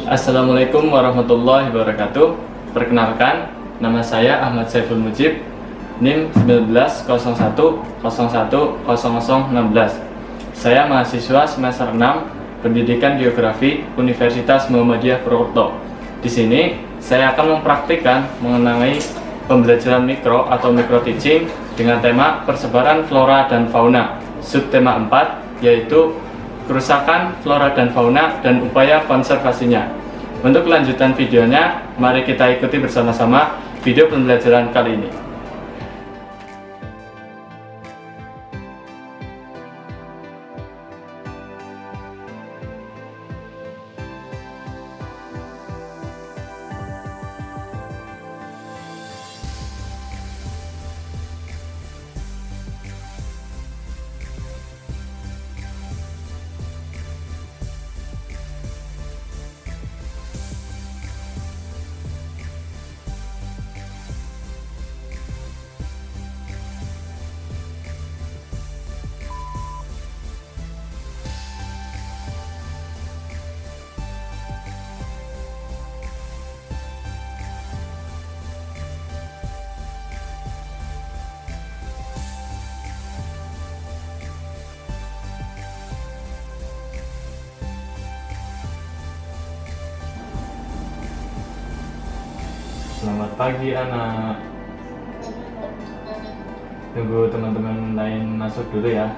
Assalamualaikum warahmatullahi wabarakatuh. Perkenalkan, nama saya Ahmad Saiful Mujib, NIM 1901010016. Saya mahasiswa semester 6 Pendidikan Geografi Universitas Muhammadiyah Purwokerto. Di sini saya akan mempraktikkan mengenai pembelajaran mikro atau micro teaching dengan tema persebaran flora dan fauna. Subtema 4 yaitu kerusakan flora dan fauna dan upaya konservasinya. Untuk kelanjutan videonya, mari kita ikuti bersama-sama video pembelajaran kali ini. Selamat pagi anak. Tunggu teman-teman lain masuk dulu ya.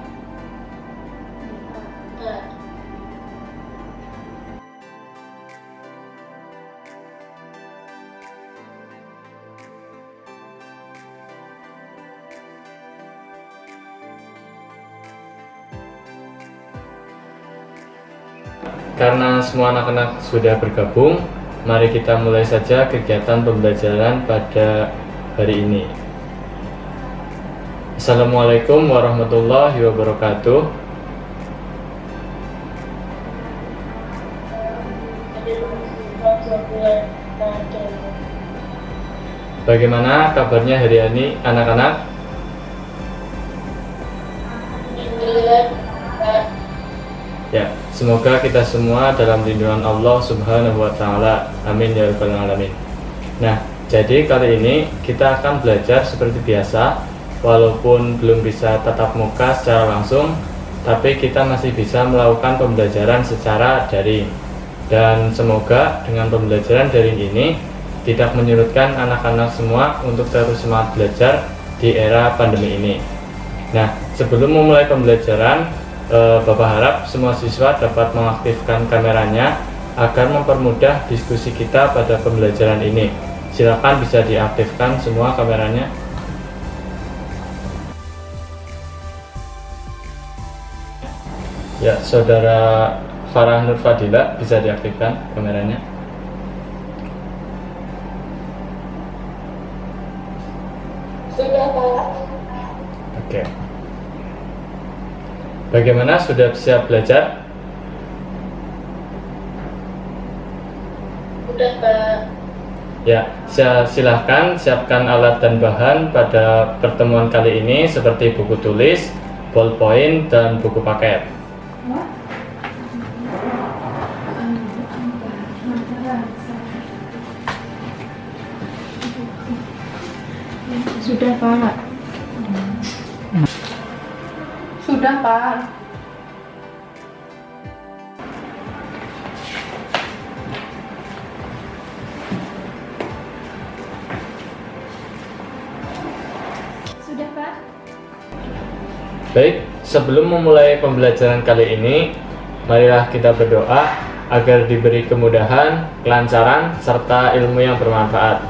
Karena semua anak-anak sudah bergabung, mari kita mulai saja kegiatan pembelajaran pada hari ini. Assalamualaikum warahmatullahi wabarakatuh. Bagaimana kabarnya hari ini anak-anak? Ya, semoga kita semua dalam lindungan Allah Subhanahu wa Ta'ala. Amin ya rabbal alamin. Nah, jadi kali ini kita akan belajar seperti biasa, walaupun belum bisa tatap muka secara langsung, tapi kita masih bisa melakukan pembelajaran secara daring. Dan semoga dengan pembelajaran daring ini tidak menyurutkan anak-anak semua untuk terus semangat belajar di era pandemi ini. Nah, sebelum memulai pembelajaran, Bapak harap semua siswa dapat mengaktifkan kameranya agar mempermudah diskusi kita pada pembelajaran ini. Silakan bisa diaktifkan semua kameranya. Ya, Saudara Farah Nur Fadila bisa diaktifkan kameranya. Sudah, Pak. Oke. Bagaimana, sudah siap belajar? Sudah, Pak. Ya, silahkan siapkan alat dan bahan pada pertemuan kali ini seperti buku tulis, ballpoint, dan buku paket. Sudah, Pak. Sudah, Pak. Sudah, Pak. Baik, sebelum memulai pembelajaran kali ini, marilah kita berdoa agar diberi kemudahan, kelancaran, serta ilmu yang bermanfaat.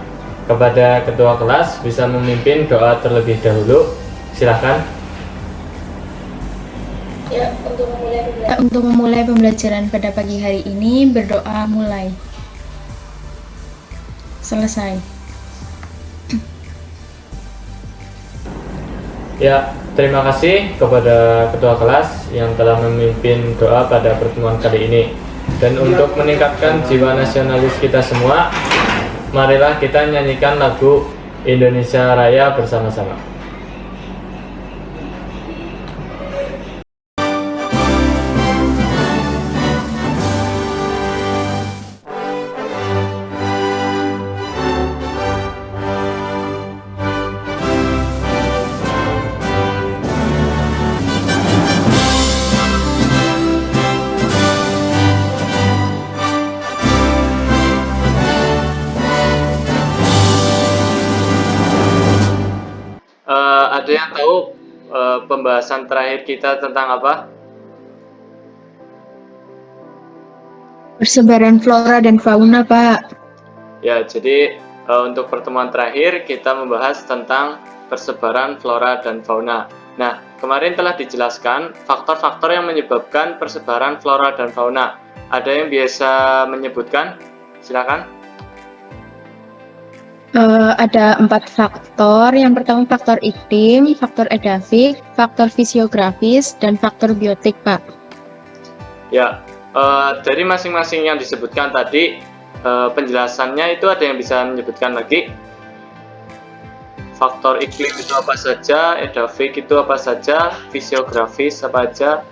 Kepada ketua kelas bisa memimpin doa terlebih dahulu. Silahkan. Ya, untuk memulai pembelajaran pada pagi hari ini, berdoa mulai. Selesai. Ya, terima kasih kepada ketua kelas yang telah memimpin doa pada pertemuan kali ini. Dan untuk meningkatkan jiwa nasionalis kita semua, marilah kita nyanyikan lagu Indonesia Raya bersama-sama. pembahasan terakhir kita tentang apa? Persebaran flora dan fauna, Pak. Ya, jadi untuk pertemuan terakhir kita membahas tentang persebaran flora dan fauna. Nah, kemarin telah dijelaskan faktor-faktor yang menyebabkan persebaran flora dan fauna. Ada yang biasa menyebutkan? Silakan. Ada 4 faktor. Yang pertama faktor iklim, faktor edafik, faktor fisiografis, dan faktor biotik, Pak. Ya, dari masing-masing yang disebutkan tadi, penjelasannya itu ada yang bisa menyebutkan lagi? Faktor iklim itu apa saja, edafik itu apa saja, fisiografis apa aja?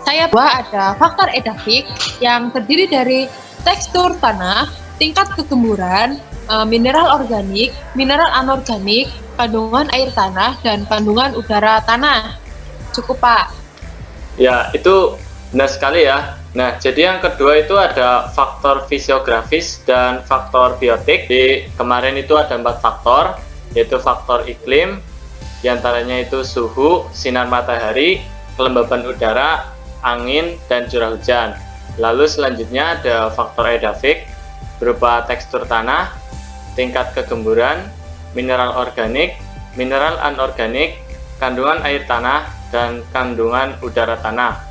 Saya ada faktor edafik yang terdiri dari tekstur tanah, tingkat kegemburan, mineral organik, mineral anorganik, kandungan air tanah, dan kandungan udara tanah. Cukup, Pak. Ya, itu benar sekali ya. Nah, jadi yang kedua itu ada faktor fisiografis dan faktor biotik. Di kemarin itu ada 4 faktor, yaitu faktor iklim, diantaranya itu suhu, sinar matahari, kelembaban udara, angin, dan curah hujan. Lalu selanjutnya ada faktor edafik, berupa tekstur tanah, tingkat kegemburan, mineral organik, mineral anorganik, kandungan air tanah, dan kandungan udara tanah.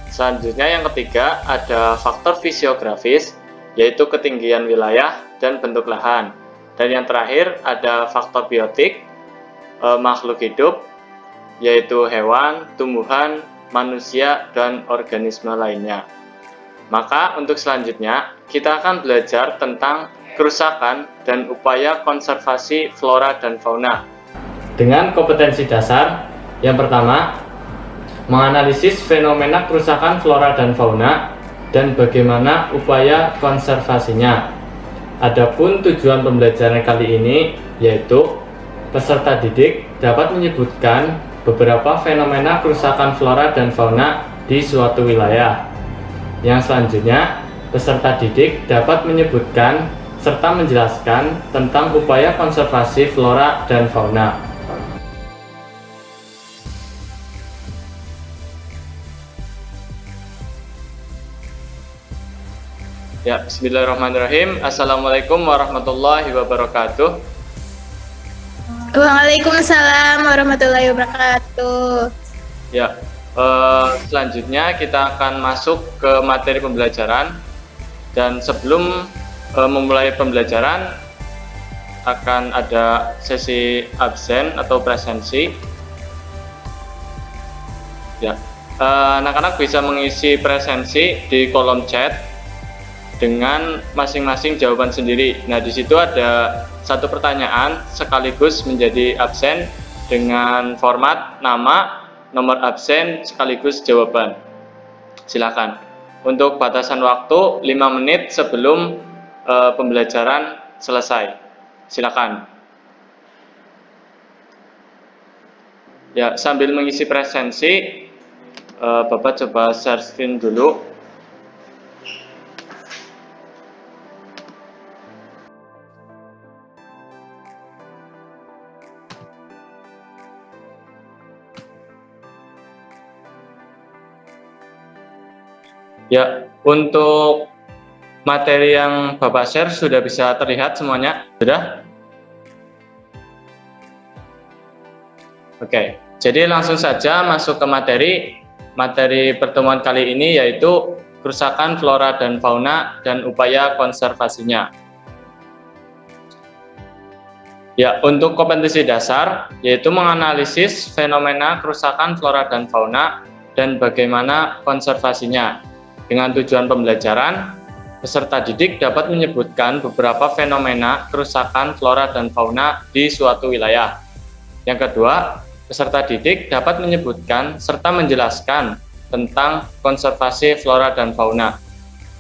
Selanjutnya yang ketiga ada faktor fisiografis, yaitu ketinggian wilayah dan bentuk lahan. Dan yang terakhir ada faktor biotik, makhluk hidup, yaitu hewan, tumbuhan, manusia, dan organisme lainnya. Maka untuk selanjutnya kita akan belajar tentang kerusakan dan upaya konservasi flora dan fauna. Dengan kompetensi dasar, yang pertama, menganalisis fenomena kerusakan flora dan fauna dan bagaimana upaya konservasinya. Adapun tujuan pembelajaran kali ini yaitu peserta didik dapat menyebutkan beberapa fenomena kerusakan flora dan fauna di suatu wilayah. Yang selanjutnya, peserta didik dapat menyebutkan serta menjelaskan tentang upaya konservasi flora dan fauna. Ya, bismillahirrahmanirrahim. Assalamualaikum warahmatullahi wabarakatuh. Waalaikumsalam warahmatullahi wabarakatuh. Ya, selanjutnya kita akan masuk ke materi pembelajaran. Dan sebelum memulai pembelajaran, akan ada sesi absen atau presensi. Ya, anak-anak bisa mengisi presensi di kolom chat dengan masing-masing jawaban sendiri. Nah, di situ ada satu pertanyaan sekaligus menjadi absen dengan format nama, nomor absen sekaligus jawaban. Silakan. Untuk batasan waktu 5 menit sebelum pembelajaran selesai. Silakan. Ya, sambil mengisi presensi, Bapak coba share screen dulu. Ya, untuk materi yang Bapak share sudah bisa terlihat semuanya? Sudah? Oke, jadi langsung saja masuk ke materi. Materi pertemuan kali ini yaitu kerusakan flora dan fauna dan upaya konservasinya. Ya, untuk kompetensi dasar yaitu menganalisis fenomena kerusakan flora dan fauna dan bagaimana konservasinya. Dengan tujuan pembelajaran, peserta didik dapat menyebutkan beberapa fenomena kerusakan flora dan fauna di suatu wilayah. Yang kedua, peserta didik dapat menyebutkan serta menjelaskan tentang konservasi flora dan fauna.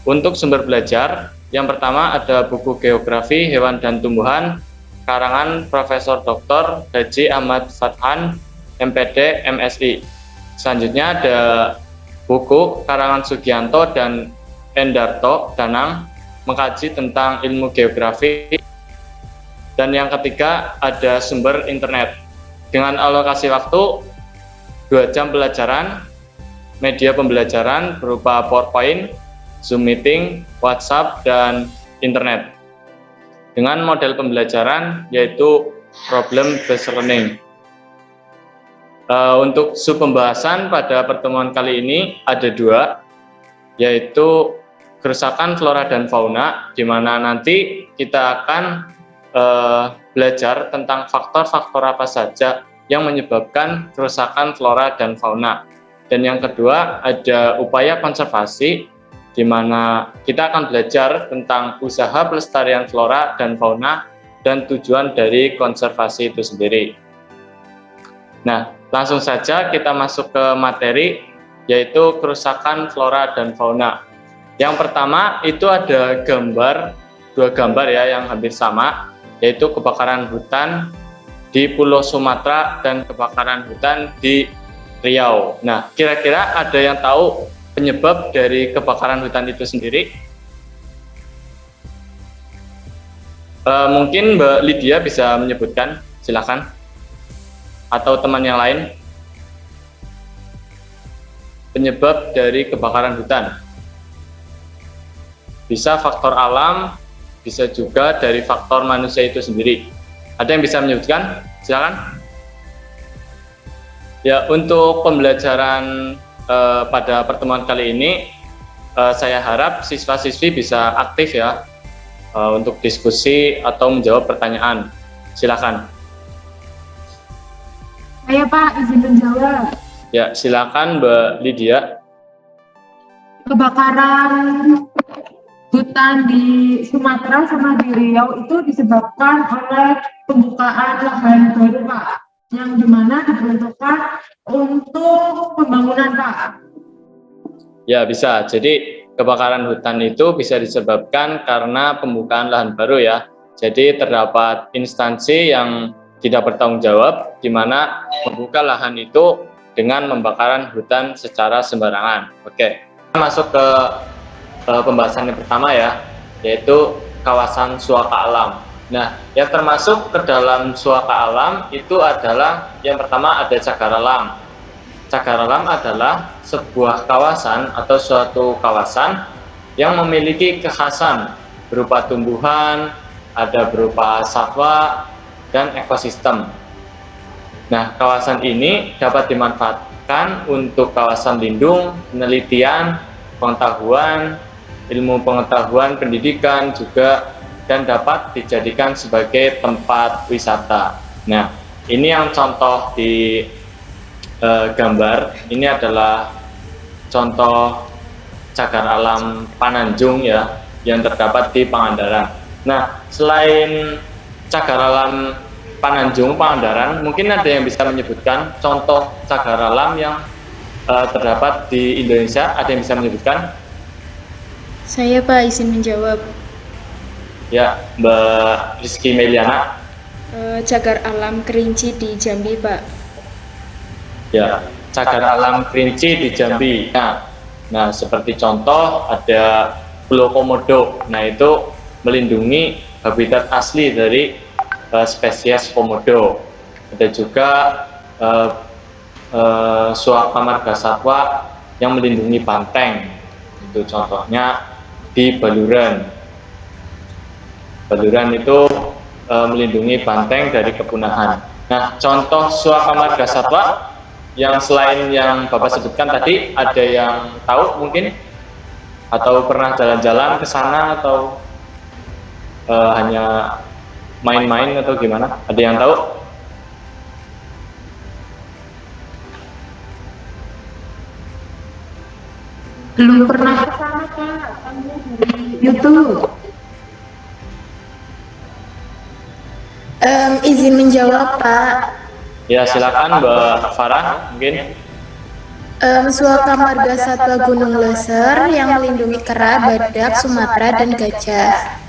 Untuk sumber belajar, yang pertama ada buku Geografi Hewan dan Tumbuhan, karangan Profesor Dr. Haji Ahmad Fathan, MPD, MSI. Selanjutnya ada buku karangan Sugianto dan Endarto Danang, mengkaji tentang ilmu geografi. Dan yang ketiga ada sumber internet. dengan alokasi waktu 2 jam pelajaran, media pembelajaran berupa PowerPoint, Zoom meeting, WhatsApp, dan internet. Dengan model pembelajaran yaitu problem based learning. Untuk sub pembahasan pada pertemuan kali ini ada 2, yaitu kerusakan flora dan fauna, di mana nanti kita akan belajar tentang faktor-faktor apa saja yang menyebabkan kerusakan flora dan fauna. Dan yang kedua ada upaya konservasi, di mana kita akan belajar tentang usaha pelestarian flora dan fauna dan tujuan dari konservasi itu sendiri. Nah, langsung saja kita masuk ke materi, yaitu kerusakan flora dan fauna. Yang pertama itu ada 2 gambar ya yang hampir sama, yaitu kebakaran hutan di Pulau Sumatera dan kebakaran hutan di Riau. Nah, kira-kira ada yang tahu penyebab dari kebakaran hutan itu sendiri? Mungkin Mbak Lydia bisa menyebutkan, silakan. Atau teman yang lain. Penyebab dari kebakaran hutan. Bisa faktor alam, bisa juga dari faktor manusia itu sendiri. Ada yang bisa menyebutkan? Silakan. Ya, untuk pembelajaran pada pertemuan kali ini, saya harap siswa-siswi bisa aktif ya untuk diskusi atau menjawab pertanyaan. Silakan. Saya Pak, izin menjawab. Ya, silakan Mbak Lydia. Kebakaran hutan di Sumatera sama di Riau itu disebabkan oleh pembukaan lahan baru Pak, yang dimana diperuntukkan untuk pembangunan Pak. Ya, bisa. Jadi kebakaran hutan itu bisa disebabkan karena pembukaan lahan baru ya. Jadi terdapat instansi yang tidak bertanggung jawab, di mana membuka lahan itu dengan pembakaran hutan secara sembarangan. Oke, kita masuk ke pembahasan yang pertama ya, yaitu kawasan suaka alam. Nah, yang termasuk ke dalam suaka alam itu adalah yang pertama ada cagar alam. Cagar alam adalah sebuah kawasan atau suatu kawasan yang memiliki kekhasan berupa tumbuhan, ada berupa satwa, dan ekosistem. Nah, kawasan ini dapat dimanfaatkan untuk kawasan lindung, penelitian, pengetahuan, ilmu pengetahuan, pendidikan juga, dan dapat dijadikan sebagai tempat wisata. Nah, ini yang contoh di gambar. Ini adalah contoh cagar alam Pananjung ya, yang terdapat di Pangandaran. Nah, selain cagar alam Pangandaran, mungkin ada yang bisa menyebutkan contoh cagar alam yang terdapat di Indonesia. Ada yang bisa menyebutkan? Saya Pak, izin menjawab. Ya, Mbak Rizky Meliana. Cagar alam Kerinci di Jambi Pak. Ya, cagar alam Kerinci di Jambi. Nah, seperti contoh ada Pulau Komodo. Nah, itu melindungi habitat asli dari spesies komodo. Ada juga suaka marga satwa yang melindungi banteng. Itu contohnya di Baluran. Baluran itu melindungi banteng dari kepunahan. Nah, contoh suaka marga satwa yang selain yang Bapak sebutkan tadi, ada yang tahu mungkin? Atau pernah jalan-jalan ke sana atau hanya main-main atau gimana? Ada yang tahu? Belum pernah ke sana Pak, kami dari YouTube. Izin menjawab Pak. Ya, silakan Mbak Farah mungkin. Suaka marga satwa Gunung Leser yang melindungi kera, badak, Sumatera, dan gajah.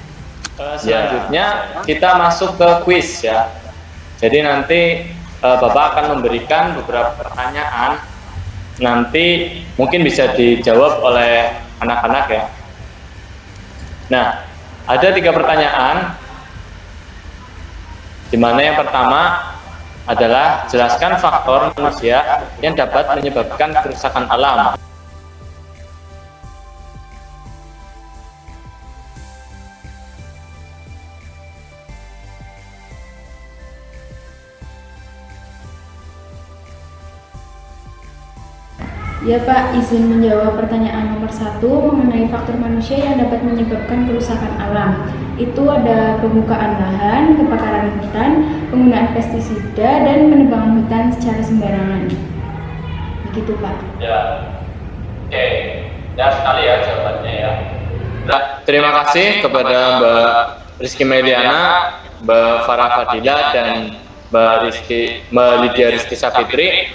Selanjutnya kita masuk ke kuis ya. Jadi nanti Bapak akan memberikan beberapa pertanyaan. Nanti mungkin bisa dijawab oleh anak-anak ya. Nah, ada 3 pertanyaan. Di mana yang pertama, adalah jelaskan faktor manusia yang dapat menyebabkan kerusakan alam. Ya Pak, izin menjawab pertanyaan nomor 1 mengenai faktor manusia yang dapat menyebabkan kerusakan alam. Itu ada pembukaan lahan, kebakaran hutan, penggunaan pestisida, dan penebangan hutan secara sembarangan. Begitu Pak. Ya, oke. Ya sekali ya jawabannya ya. Nah, terima kasih kepada Mbak Rizky Meliana, Mbak Farah Fadila, dan Mbak Lydia Rizky Sapitri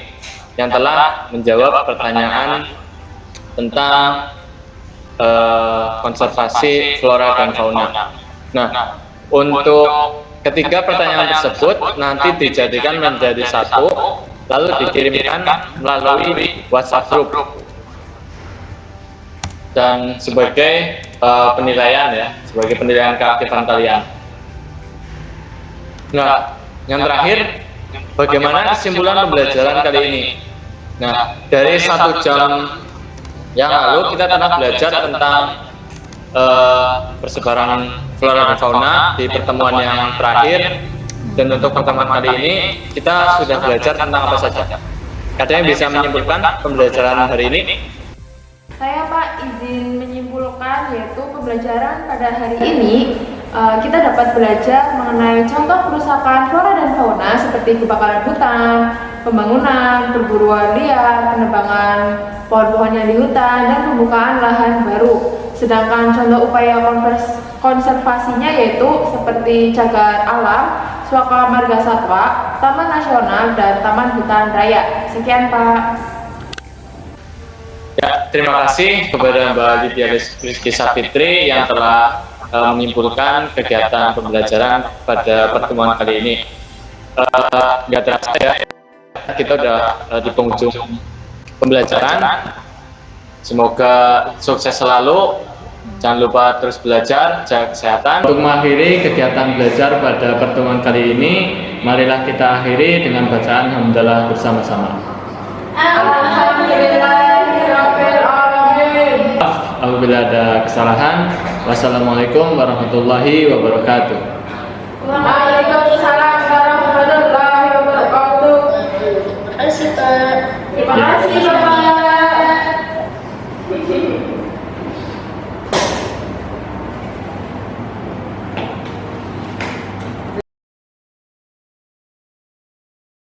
yang telah menjawab pertanyaan tentang konservasi flora dan fauna. Nah, untuk ketiga pertanyaan tersebut nanti dijadikan menjadi satu, lalu dikirimkan melalui WhatsApp group dan sebagai penilaian ya, sebagai penilaian keaktifan kalian. Nah, yang terakhir, bagaimana kesimpulan pembelajaran kali ini? Nah, dari 1 jam yang lalu kita telah belajar tentang persebaran flora dan fauna di pertemuan yang terakhir, dan untuk pertemuan kali ini kita sudah belajar tentang apa saja. Ada yang bisa menyimpulkan pembelajaran hari ini? Saya Pak izin menyimpulkan, yaitu pembelajaran pada hari ini kita dapat belajar mengenai contoh kerusakan flora dan fauna seperti kebakaran hutan, pembangunan, perburuan liar, penebangan pohon-pohon yang di hutan, dan pembukaan lahan baru. Sedangkan contoh upaya konservasinya yaitu seperti cagar alam, Suaka Marga Satwa, Taman Nasional, dan Taman Hutan Raya. Sekian Pak. Ya, terima kasih kepada Mbak Lydia Rizky Sapitri yang telah menyimpulkan kegiatan pembelajaran pada pertemuan kali ini. Nggak terasa ya, kita udah di penghujung pembelajaran. Semoga sukses selalu. Jangan lupa terus belajar, jaga kesehatan. Untuk mengakhiri kegiatan belajar pada pertemuan kali ini, marilah kita akhiri dengan bacaan hamdalah bersama-sama. Apabila ada kesalahan, wassalamualaikum warahmatullahi wabarakatuh. Waalaikumsalam warahmatullahi wabarakatuh. Terima kasih Pak. Terima kasih Bapak.